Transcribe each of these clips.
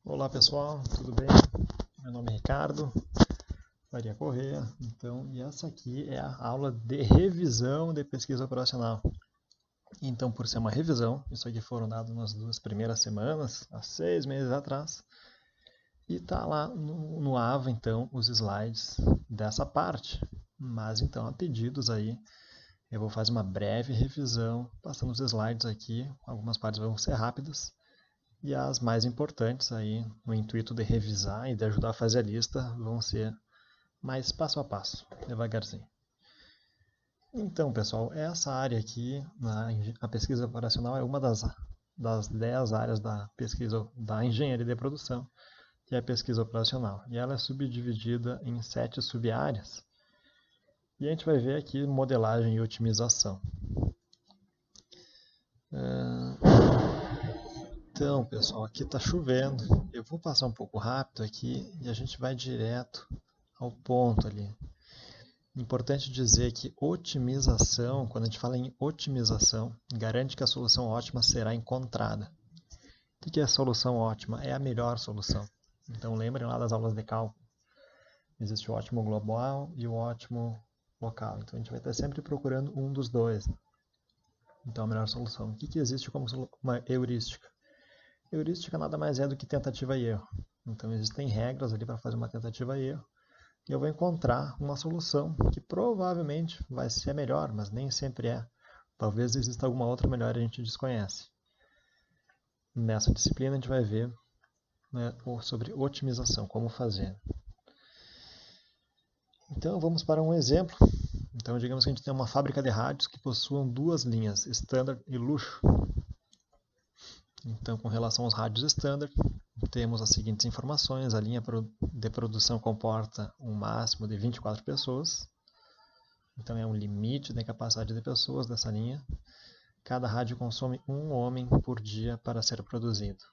Olá pessoal, tudo bem? Meu nome é Ricardo Faria Corrêa, e essa aqui é a aula de revisão de pesquisa operacional. Então, por ser uma revisão, isso aqui foram dados nas 2 primeiras semanas, há 6 meses atrás, e tá lá no AVA, então, os slides dessa parte. Mas, então, a pedidos aí, eu vou fazer uma breve revisão, passando os slides aqui, algumas partes vão ser rápidas, e as mais importantes aí, no intuito de revisar e de ajudar a fazer a lista, vão ser mais passo a passo, devagarzinho. Então, pessoal, essa área aqui, a pesquisa operacional, é uma das 10 áreas da pesquisa da engenharia de produção, que é a pesquisa operacional. E ela é subdividida em 7 sub-áreas. E a gente vai ver aqui modelagem e otimização. Então, pessoal, aqui está chovendo. Eu vou passar um pouco rápido aqui e a gente vai direto ao ponto ali. Importante dizer que otimização, quando a gente fala em otimização, garante que a solução ótima será encontrada. O que é a solução ótima? É a melhor solução. Então lembrem lá das aulas de cálculo. Existe o ótimo global e o ótimo local. Então a gente vai estar sempre procurando um dos dois. Então a melhor solução. O que existe como uma heurística? Heurística nada mais é do que tentativa e erro. Então existem regras ali para fazer uma tentativa e erro. E eu vou encontrar uma solução que provavelmente vai ser melhor, mas nem sempre é. Talvez exista alguma outra melhor e a gente desconhece. Nessa disciplina a gente vai ver sobre otimização, como fazer. Então vamos para um exemplo. Então digamos que a gente tem uma fábrica de rádios que possuam 2 linhas, standard e luxo. Então com relação aos rádios standard, temos as seguintes informações. A linha de produção comporta um máximo de 24 pessoas. Então é um limite da capacidade de pessoas dessa linha. Cada rádio consome um homem por dia para ser produzido.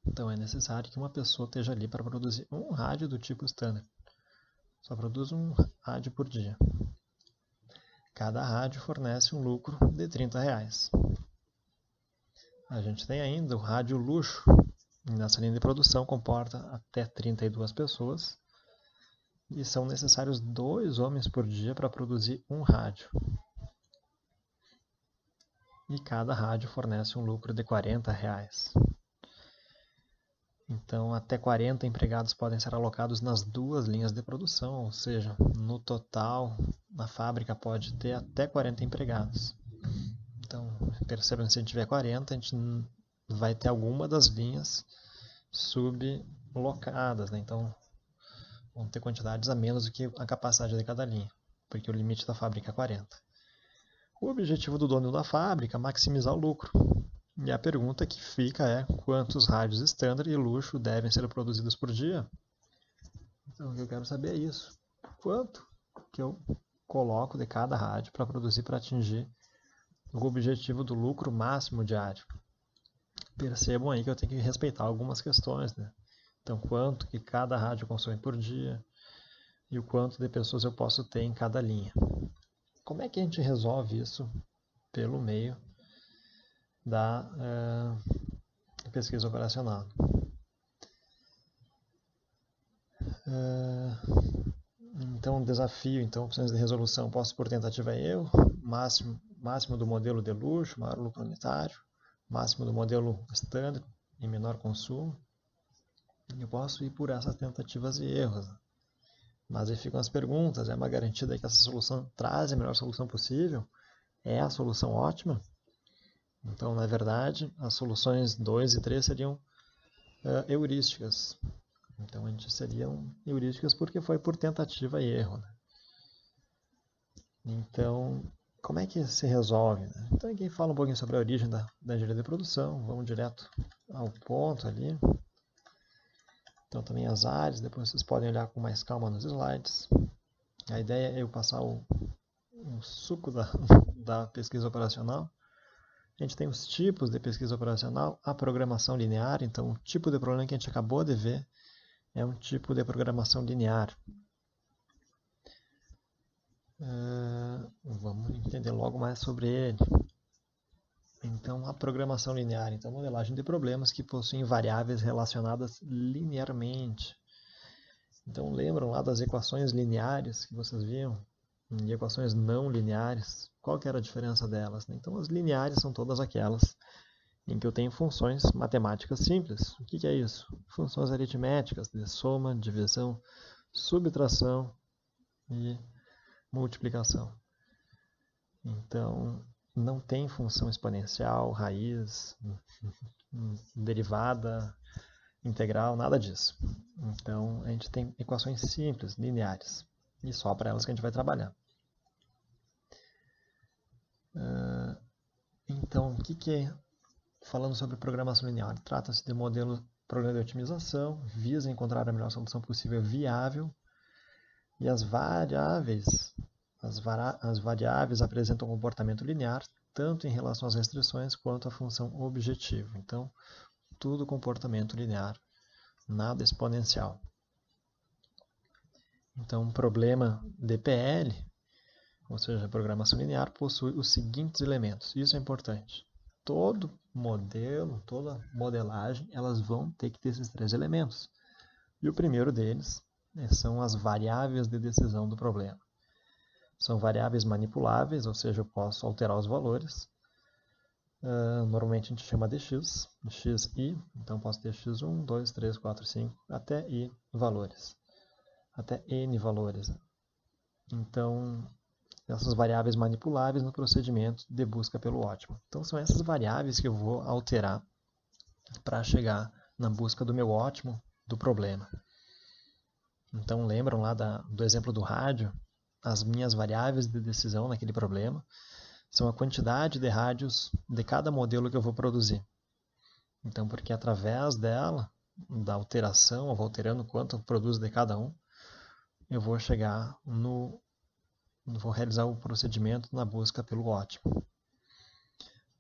Então é necessário que uma pessoa esteja ali para produzir um rádio do tipo standard. Só produz um rádio por dia. Cada rádio fornece um lucro de R$30. A gente tem ainda o rádio luxo. Nessa linha de produção comporta até 32 pessoas. E são necessários 2 homens por dia para produzir um rádio. E cada rádio fornece um lucro de R$40. Então, até 40 empregados podem ser alocados nas 2 linhas de produção, ou seja, no total, a fábrica pode ter até 40 empregados. Então, percebam que se a gente tiver 40, a gente vai ter alguma das linhas sublocadas, né? Então, vão ter quantidades a menos do que a capacidade de cada linha, porque o limite da fábrica é 40. O objetivo do dono da fábrica é maximizar o lucro. E a pergunta que fica é: quantos rádios standard e luxo devem ser produzidos por dia? Então, o que eu quero saber é isso. Quanto que eu coloco de cada rádio para produzir para atingir o objetivo do lucro máximo diário? Percebam aí que eu tenho que respeitar algumas questões, né? Então, quanto que cada rádio consome por dia e o quanto de pessoas eu posso ter em cada linha. Como é que a gente resolve isso pelo meio da pesquisa operacional? Então, desafio, opções de resolução, posso por tentativa e erro, máximo do modelo de luxo, maior lucro unitário, máximo do modelo standard e menor consumo. Eu posso ir por essas tentativas e erros. Mas aí ficam as perguntas: é uma garantia de que essa solução traz a melhor solução possível? É a solução ótima? Então, na verdade, as soluções 2 e 3 seriam heurísticas. Então, a gente seriam heurísticas porque foi por tentativa e erro. Né? Então, como é que se resolve? Né? Então, aqui fala um pouquinho sobre a origem da engenharia de produção. Vamos direto ao ponto ali. Então, também as áreas, depois vocês podem olhar com mais calma nos slides. A ideia é eu passar o suco da pesquisa operacional. A gente tem os tipos de pesquisa operacional, a programação linear. Então, o tipo de problema que a gente acabou de ver é um tipo de programação linear. Vamos entender logo mais sobre ele. Então, a programação linear, então, modelagem de problemas que possuem variáveis relacionadas linearmente. Então, lembram lá das equações lineares que vocês viam? E equações não lineares, qual que era a diferença delas? Então, as lineares são todas aquelas em que eu tenho funções matemáticas simples. O que é isso? Funções aritméticas de soma, divisão, subtração e multiplicação. Então, não tem função exponencial, raiz, derivada, integral, nada disso. Então, a gente tem equações simples, lineares, e só para elas que a gente vai trabalhar. Então, o que é, falando sobre programação linear? Trata-se de modelo programa de otimização, visa encontrar a melhor solução possível viável, e as variáveis apresentam um comportamento linear, tanto em relação às restrições quanto à função objetivo. Então, tudo comportamento linear, nada exponencial. Então, um problema DPL, ou seja, programação linear, possui os seguintes elementos. Isso é importante. Todo modelo, toda modelagem, elas vão ter que ter esses 3 elementos. E o primeiro deles são as variáveis de decisão do problema. São variáveis manipuláveis, ou seja, eu posso alterar os valores. Normalmente a gente chama de x, xi, então posso ter x1, 2, 3, 4, 5, até i valores, até n valores. Então, essas variáveis manipuláveis no procedimento de busca pelo ótimo. Então, são essas variáveis que eu vou alterar para chegar na busca do meu ótimo do problema. Então, lembram lá do exemplo do rádio? As minhas variáveis de decisão naquele problema são a quantidade de rádios de cada modelo que eu vou produzir. Então, porque através dela, da alteração, eu vou alterando quanto eu produzo de cada um, eu vou chegar vou realizar o procedimento na busca pelo ótimo.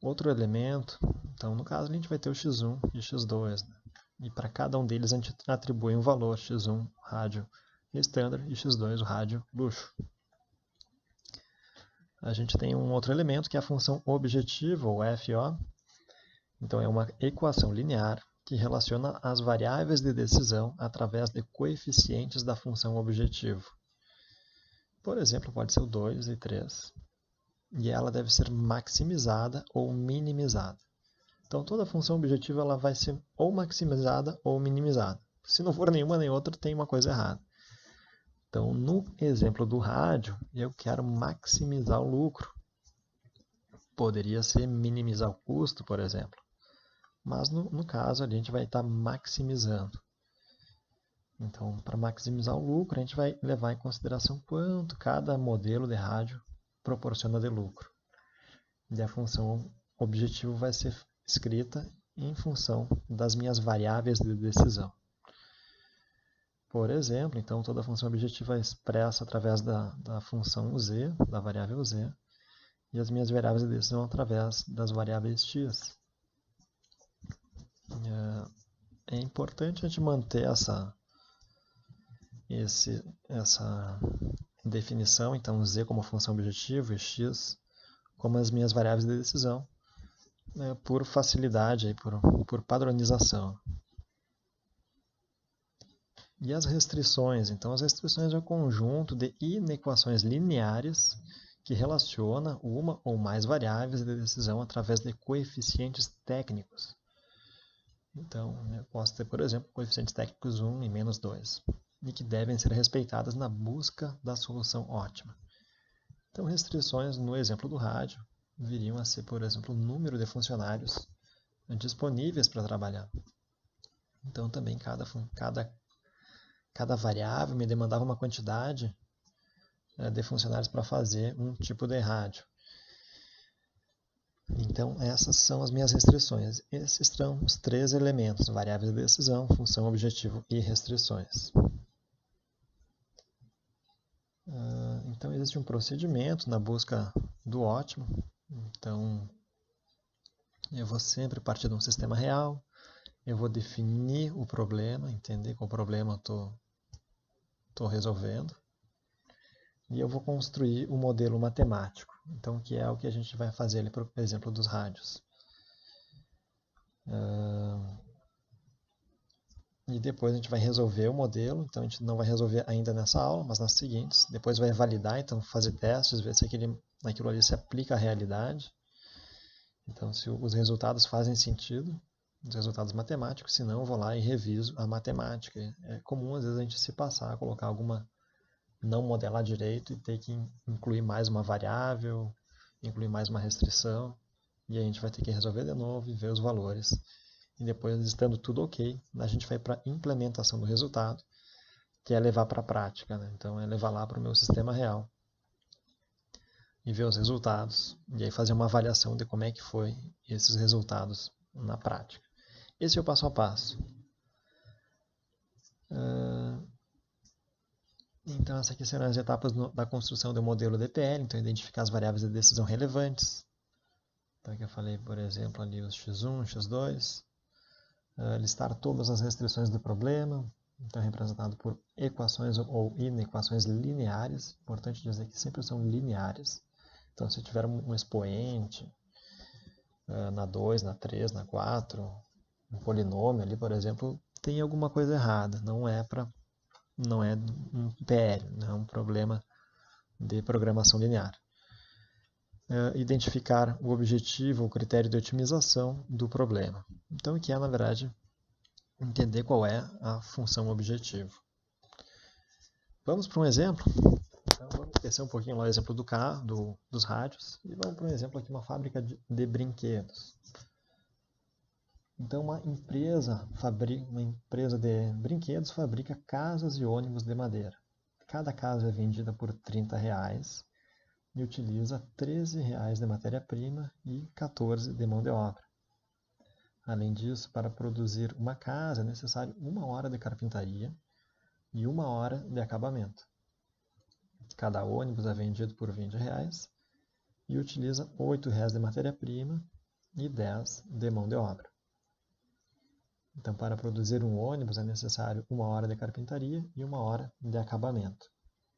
Outro elemento, então no caso a gente vai ter o x1 e o x2, né? E para cada um deles a gente atribui um valor, x1, rádio standard, e x2, o rádio luxo. A gente tem um outro elemento que é a função objetiva, ou FO. Então é uma equação linear que relaciona as variáveis de decisão através de coeficientes da função objetivo. Por exemplo, pode ser o 2 e 3. E ela deve ser maximizada ou minimizada. Então toda função objetiva ela vai ser ou maximizada ou minimizada. Se não for nenhuma nem outra, tem uma coisa errada. Então, no exemplo do rádio, eu quero maximizar o lucro. Poderia ser minimizar o custo, por exemplo. Mas, no caso, a gente vai estar maximizando. Então, para maximizar o lucro, a gente vai levar em consideração quanto cada modelo de rádio proporciona de lucro. E a função objetivo vai ser escrita em função das minhas variáveis de decisão. Por exemplo, então toda função objetiva é expressa através da função z, da variável z, e as minhas variáveis de decisão através das variáveis x. É importante a gente manter essa definição, então z como função objetiva e x como as minhas variáveis de decisão, por facilidade, por padronização. E as restrições? Então, as restrições é um conjunto de inequações lineares que relaciona uma ou mais variáveis de decisão através de coeficientes técnicos. Então, eu posso ter, por exemplo, coeficientes técnicos 1 e menos 2, e que devem ser respeitadas na busca da solução ótima. Então, restrições no exemplo do rádio viriam a ser, por exemplo, o número de funcionários disponíveis para trabalhar. Então, também cada variável me demandava uma quantidade de funcionários para fazer um tipo de rádio. Então, essas são as minhas restrições. Esses são os 3 elementos: variáveis de decisão, função objetivo e restrições. Então, existe um procedimento na busca do ótimo. Então, eu vou sempre partir de um sistema real, eu vou definir o problema, entender qual problema eu estou resolvendo, e eu vou construir um modelo matemático, então que é o que a gente vai fazer ali, por exemplo, dos rádios. E depois a gente vai resolver o modelo, então a gente não vai resolver ainda nessa aula, mas nas seguintes. Depois vai validar, então fazer testes, ver se aquilo ali se aplica à realidade. Então se os resultados fazem sentido, os resultados matemáticos, se não eu vou lá e reviso a matemática. É comum às vezes a gente se passar, colocar alguma, não modelar direito e ter que incluir mais uma variável, incluir mais uma restrição, e a gente vai ter que resolver de novo e ver os valores. E depois, estando tudo ok, a gente vai para a implementação do resultado, que é levar para a prática, né? Então é levar lá para o meu sistema real e ver os resultados, e aí fazer uma avaliação de como é que foi esses resultados na prática. Esse é o passo a passo. Então essas aqui serão as etapas da construção do modelo DPL, então identificar as variáveis de decisão relevantes. Então aqui eu falei, por exemplo, ali os x1, x2, listar todas as restrições do problema, então representado por equações ou inequações lineares, importante dizer que sempre são lineares. Então se tiver um expoente na 2, na 3, na 4, um polinômio ali, por exemplo, tem alguma coisa errada, não é um PL, não é um problema de programação linear. Identificar o objetivo, o critério de otimização do problema. Então, o que é, na verdade, entender qual é a função objetivo. Vamos para um exemplo? Então, vamos esquecer um pouquinho lá o exemplo do carro, dos rádios, e vamos para um exemplo aqui, uma fábrica de brinquedos. Então, uma empresa de brinquedos fabrica casas e ônibus de madeira. Cada casa é vendida por R$30 e utiliza R$13 de matéria-prima e R$14 de mão de obra. Além disso, para produzir uma casa é necessário 1 hora de carpintaria e 1 hora de acabamento. Cada ônibus é vendido por R$20 e utiliza R$8 de matéria-prima e R$10 de mão de obra. Então, para produzir um ônibus é necessário 1 hora de carpintaria e 1 hora de acabamento.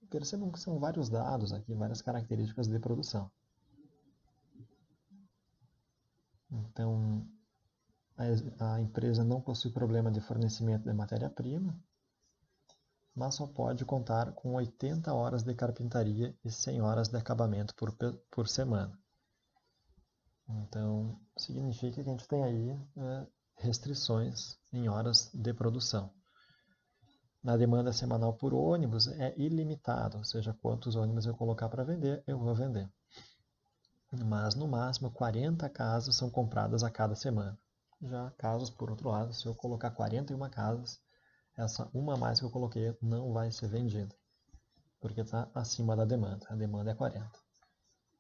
Percebam que são vários dados aqui, várias características de produção. Então, a empresa não possui problema de fornecimento de matéria-prima, mas só pode contar com 80 horas de carpintaria e 100 horas de acabamento por semana. Então, significa que a gente tem aí restrições em horas de produção. Na demanda semanal por ônibus é ilimitado, ou seja, quantos ônibus eu colocar para vender, eu vou vender. Mas no máximo 40 casas são compradas a cada semana. Já casas, por outro lado, se eu colocar 41 casas, essa uma a mais que eu coloquei não vai ser vendida, porque está acima da demanda. A demanda é 40.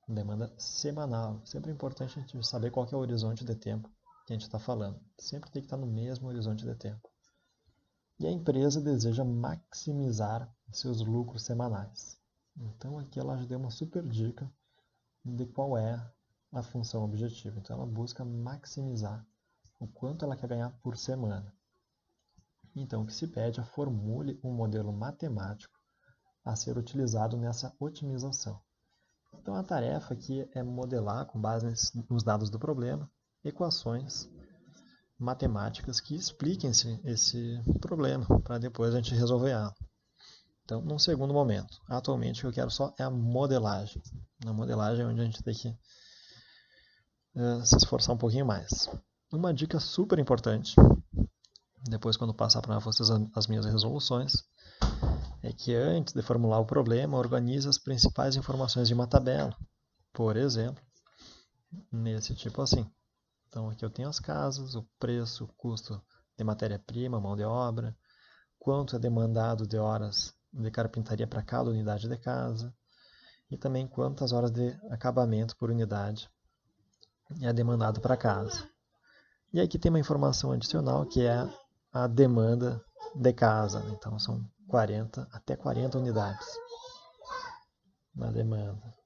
Demanda semanal. Sempre é importante a gente saber qual que é o horizonte de tempo que a gente está falando. Sempre tem que estar no mesmo horizonte de tempo. E a empresa deseja maximizar seus lucros semanais. Então aqui ela já deu uma super dica de qual é a função objetiva. Então ela busca maximizar o quanto ela quer ganhar por semana. Então o que se pede é formule um modelo matemático a ser utilizado nessa otimização. Então a tarefa aqui é modelar, com base nos dados do problema, equações matemáticas que expliquem esse problema, para depois a gente resolver ela. Então, num segundo momento, atualmente o que eu quero só é a modelagem. Na modelagem é onde a gente tem que se esforçar um pouquinho mais. Uma dica super importante, depois quando passar para vocês as minhas resoluções, é que antes de formular o problema, organize as principais informações de uma tabela. Por exemplo, nesse tipo assim. Então aqui eu tenho as casas, o preço, o custo de matéria-prima, mão de obra, quanto é demandado de horas de carpintaria para cada unidade de casa e também quantas horas de acabamento por unidade é demandado para casa. E aqui tem uma informação adicional que é a demanda de casa. Então são até 40 unidades na demanda.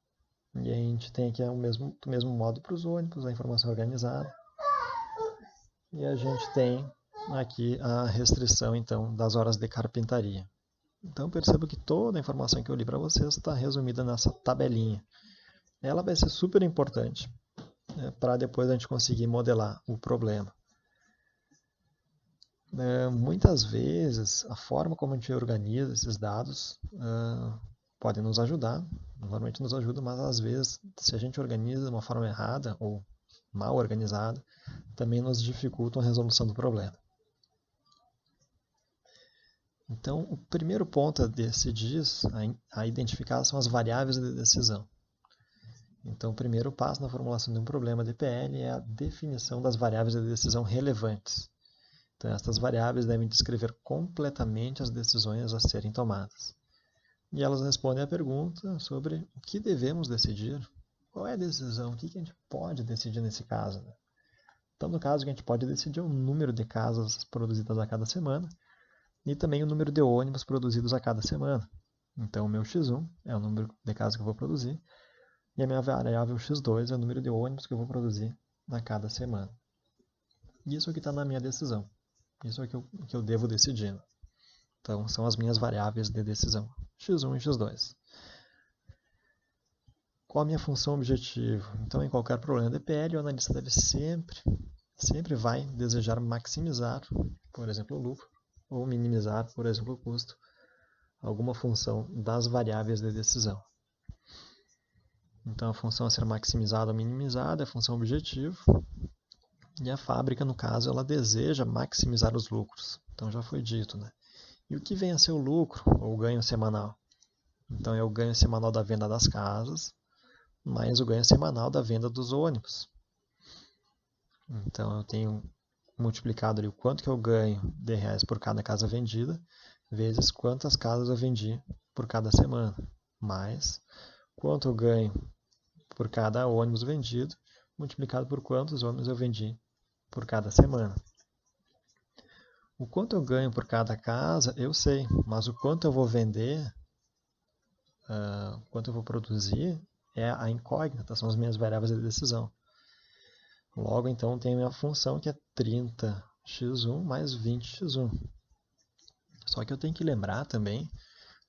E a gente tem aqui do mesmo modo para os ônibus, a informação organizada. E a gente tem aqui a restrição, então, das horas de carpintaria. Então, perceba que toda a informação que eu li para vocês está resumida nessa tabelinha. Ela vai ser super importante para depois a gente conseguir modelar o problema. Muitas vezes, a forma como a gente organiza esses dados pode nos ajudar, normalmente nos ajuda, mas às vezes, se a gente organiza de uma forma errada ou mal organizada, também nos dificulta a resolução do problema. Então, o primeiro ponto a decidir, a identificar, são as variáveis de decisão. Então, o primeiro passo na formulação de um problema DPL é a definição das variáveis de decisão relevantes. Então, estas variáveis devem descrever completamente as decisões a serem tomadas. E elas respondem à pergunta sobre o que devemos decidir, qual é a decisão, o que a gente pode decidir nesse caso. Né? Então, no caso, que a gente pode decidir o número de casas produzidas a cada semana e também o número de ônibus produzidos a cada semana. Então, o meu x1 é o número de casas que eu vou produzir e a minha variável x2 é o número de ônibus que eu vou produzir a cada semana. Isso é o que está na minha decisão. Isso é o que eu devo decidir. Então, são as minhas variáveis de decisão, x1 e x2. Qual a minha função objetivo? Então, em qualquer problema DPL, o analista deve sempre vai desejar maximizar, por exemplo, o lucro, ou minimizar, por exemplo, o custo, alguma função das variáveis de decisão. Então, a função a ser maximizada ou minimizada é a função objetivo, e a fábrica, no caso, ela deseja maximizar os lucros. Então, já foi dito, né? E o que vem a ser o lucro, ou o ganho semanal? Então, é o ganho semanal da venda das casas, mais o ganho semanal da venda dos ônibus. Então, eu tenho multiplicado ali o quanto que eu ganho de reais por cada casa vendida, vezes quantas casas eu vendi por cada semana, mais quanto eu ganho por cada ônibus vendido, multiplicado por quantos ônibus eu vendi por cada semana. O quanto eu ganho por cada casa, eu sei, mas o quanto eu vou vender, quanto eu vou produzir, é a incógnita, são as minhas variáveis de decisão. Logo, então, tenho a minha função que é 30x1 mais 20x1. Só que eu tenho que lembrar também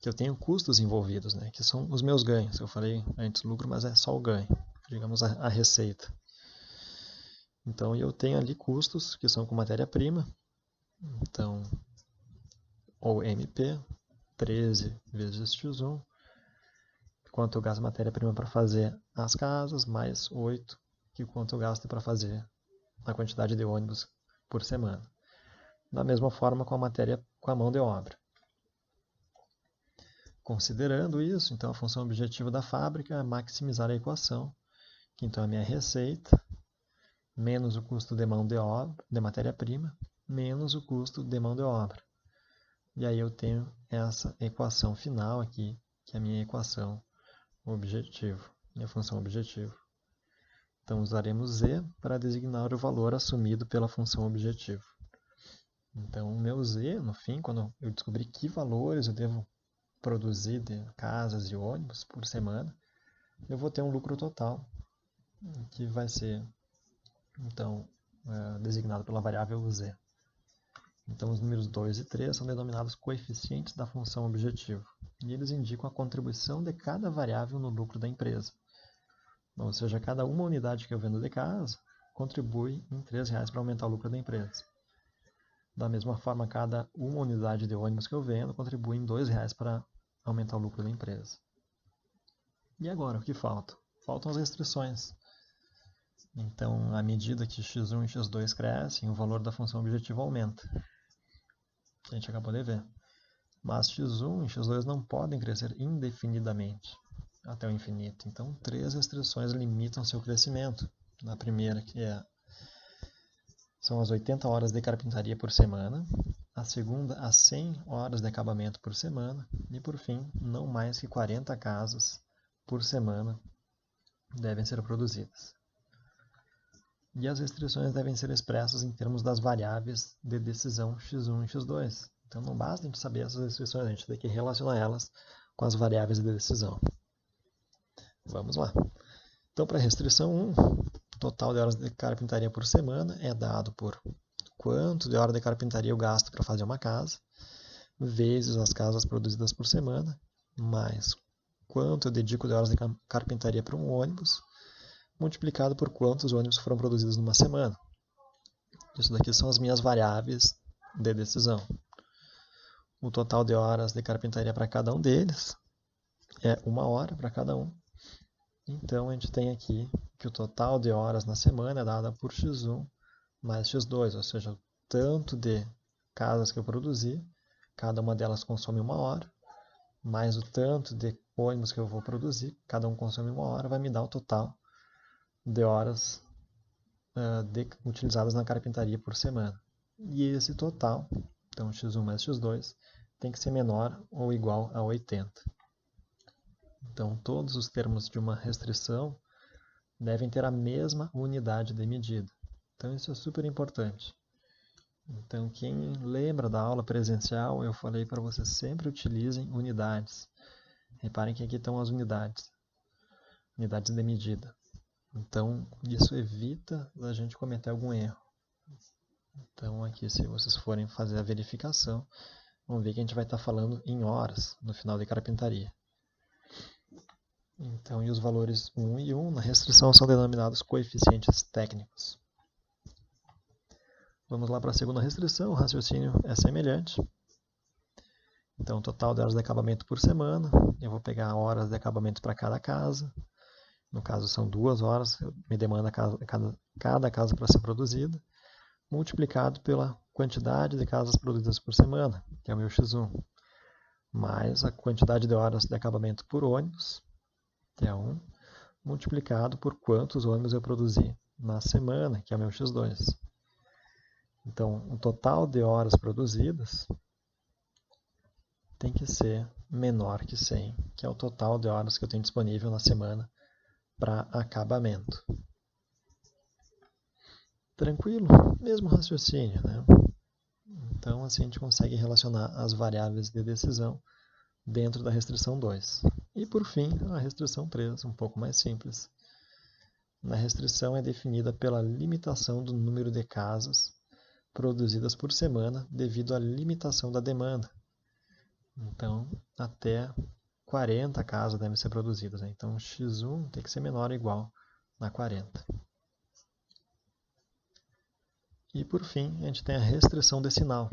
que eu tenho custos envolvidos, né, que são os meus ganhos. Eu falei antes lucro, mas é só o ganho, digamos a receita. Então, eu tenho ali custos que são com matéria-prima. Então, ou MP, 13 vezes x1, quanto eu gasto matéria-prima para fazer as casas, mais 8, que quanto eu gasto para fazer a quantidade de ônibus por semana. Da mesma forma com a mão de obra. Considerando isso, então a função objetiva da fábrica é maximizar a equação, que então é a minha receita, menos o custo de mão de obra, de matéria-prima, menos o custo de mão de obra. E aí eu tenho essa equação final aqui, que é a minha equação objetivo, minha função objetivo. Então usaremos z para designar o valor assumido pela função objetivo. Então o meu z, no fim, quando eu descobrir que valores eu devo produzir de casas e ônibus por semana, eu vou ter um lucro total, que vai ser então designado pela variável z. Então, os números 2 e 3 são denominados coeficientes da função objetivo, e eles indicam a contribuição de cada variável no lucro da empresa. Ou seja, cada uma unidade que eu vendo de casa contribui em R$3 para aumentar o lucro da empresa. Da mesma forma, cada uma unidade de ônibus que eu vendo contribui em R$2 para aumentar o lucro da empresa. E agora, o que falta? Faltam as restrições. Então, à medida que x1 e x2 crescem, o valor da função objetiva aumenta. Que a gente acabou de ver. Mas x1 e x2 não podem crescer indefinidamente, até o infinito. Então, 3 restrições limitam seu crescimento. A primeira, que são as 80 horas de carpintaria por semana. A segunda, as 100 horas de acabamento por semana. E, por fim, não mais que 40 casas por semana devem ser produzidas. E as restrições devem ser expressas em termos das variáveis de decisão x1 e x2. Então não basta a gente saber essas restrições, a gente tem que relacionar elas com as variáveis de decisão. Vamos lá. Então, para a restrição 1, o total de horas de carpintaria por semana é dado por quanto de hora de carpintaria eu gasto para fazer uma casa, vezes as casas produzidas por semana, mais quanto eu dedico de horas de carpintaria para um ônibus, multiplicado por quantos ônibus foram produzidos numa semana. Isso daqui são as minhas variáveis de decisão. O total de horas de carpintaria para cada um deles é 1 hora para cada um. Então, a gente tem aqui que o total de horas na semana é dada por x1 mais x2, ou seja, o tanto de casas que eu produzi, cada uma delas consome 1 hora, mais o tanto de ônibus que eu vou produzir, cada um consome 1 hora, vai me dar o total de horas utilizadas na carpintaria por semana. E esse total, então x1 mais x2, tem que ser menor ou igual a 80. Então, todos os termos de uma restrição devem ter a mesma unidade de medida. Então, isso é super importante. Então, quem lembra da aula presencial, eu falei para vocês sempre utilizem unidades. Reparem que aqui estão as unidades de medida. Então, isso evita da gente cometer algum erro. Então, aqui, se vocês forem fazer a verificação, vão ver que a gente vai estar falando em horas no final de carpintaria. Então, e os valores 1 e 1 na restrição são denominados coeficientes técnicos. Vamos lá para a segunda restrição, o raciocínio é semelhante. Então, total de horas de acabamento por semana, eu vou pegar horas de acabamento para cada casa. No caso, são 2 horas, me demanda cada casa para ser produzida, multiplicado pela quantidade de casas produzidas por semana, que é o meu x1, mais a quantidade de horas de acabamento por ônibus, que é 1, multiplicado por quantos ônibus eu produzi na semana, que é o meu x2. Então, o total de horas produzidas tem que ser menor que 100, que é o total de horas que eu tenho disponível na semana para acabamento. Tranquilo? Mesmo raciocínio, né? Então, assim a gente consegue relacionar as variáveis de decisão dentro da restrição 2. E, por fim, a restrição 3, um pouco mais simples. Na restrição é definida pela limitação do número de casas produzidas por semana devido à limitação da demanda. Então, até 40 casas devem ser produzidas. Né? Então, x1 tem que ser menor ou igual a 40. E, por fim, a gente tem a restrição decinal.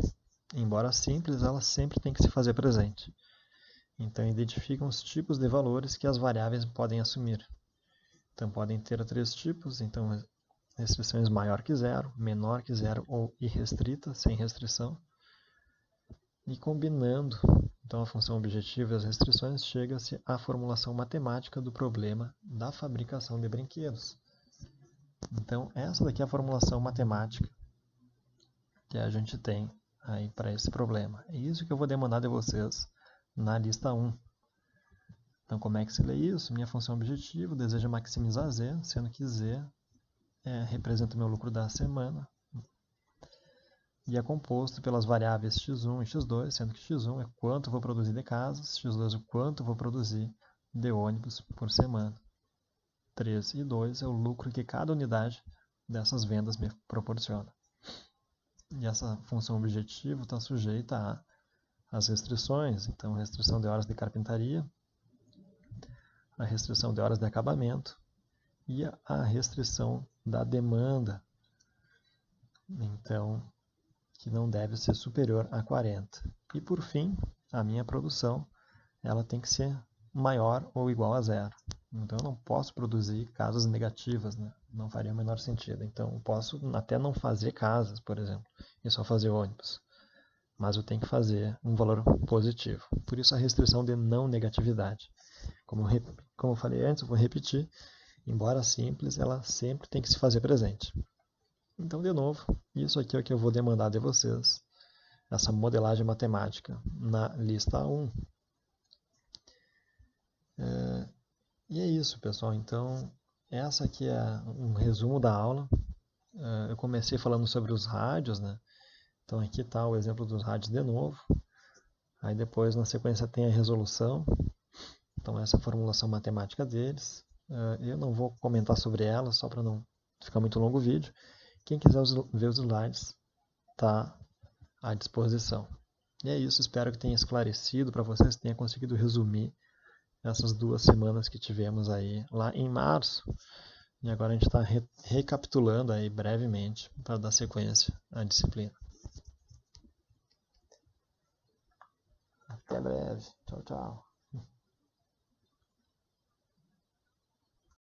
Embora simples, ela sempre tem que se fazer presente. Então, identificam os tipos de valores que as variáveis podem assumir. Então, podem ter 3 tipos. Então, restrições maior que zero, menor que zero ou irrestrita, sem restrição. E combinando então, a função objetiva e as restrições, chega-se à formulação matemática do problema da fabricação de brinquedos. Então, essa daqui é a formulação matemática que a gente tem aí para esse problema. É isso que eu vou demandar de vocês na lista 1. Então, como é que se lê isso? Minha função objetiva deseja maximizar Z, sendo que Z representa o meu lucro da semana. E é composto pelas variáveis x1 e x2, sendo que x1 é quanto eu vou produzir de casas, x2 é o quanto eu vou produzir de ônibus por semana. 3 e 2 é o lucro que cada unidade dessas vendas me proporciona. E essa função objetiva está sujeita às restrições, então restrição de horas de carpintaria, a restrição de horas de acabamento e a restrição da demanda. Então, que não deve ser superior a 40. E, por fim, a minha produção ela tem que ser maior ou igual a zero. Então, eu não posso produzir casas negativas, né? Não faria o menor sentido. Então, eu posso até não fazer casas, por exemplo, e só fazer ônibus. Mas eu tenho que fazer um valor positivo. Por isso, a restrição de não negatividade. Como eu falei antes, eu vou repetir, embora simples, ela sempre tem que se fazer presente. Então, de novo, isso aqui é o que eu vou demandar de vocês, essa modelagem matemática na lista 1. E é isso, pessoal. Então, essa aqui é um resumo da aula. Eu comecei falando sobre os rádios, né? Então, aqui está o exemplo dos rádios de novo. Aí depois, na sequência, tem a resolução. Então, essa é a formulação matemática deles. Eu não vou comentar sobre ela, só para não ficar muito longo o vídeo. Quem quiser ver os slides, está à disposição. E é isso, espero que tenha esclarecido para vocês, tenha conseguido resumir essas 2 semanas que tivemos aí lá em março. E agora a gente está recapitulando aí brevemente para dar sequência à disciplina. Até breve. Tchau, tchau.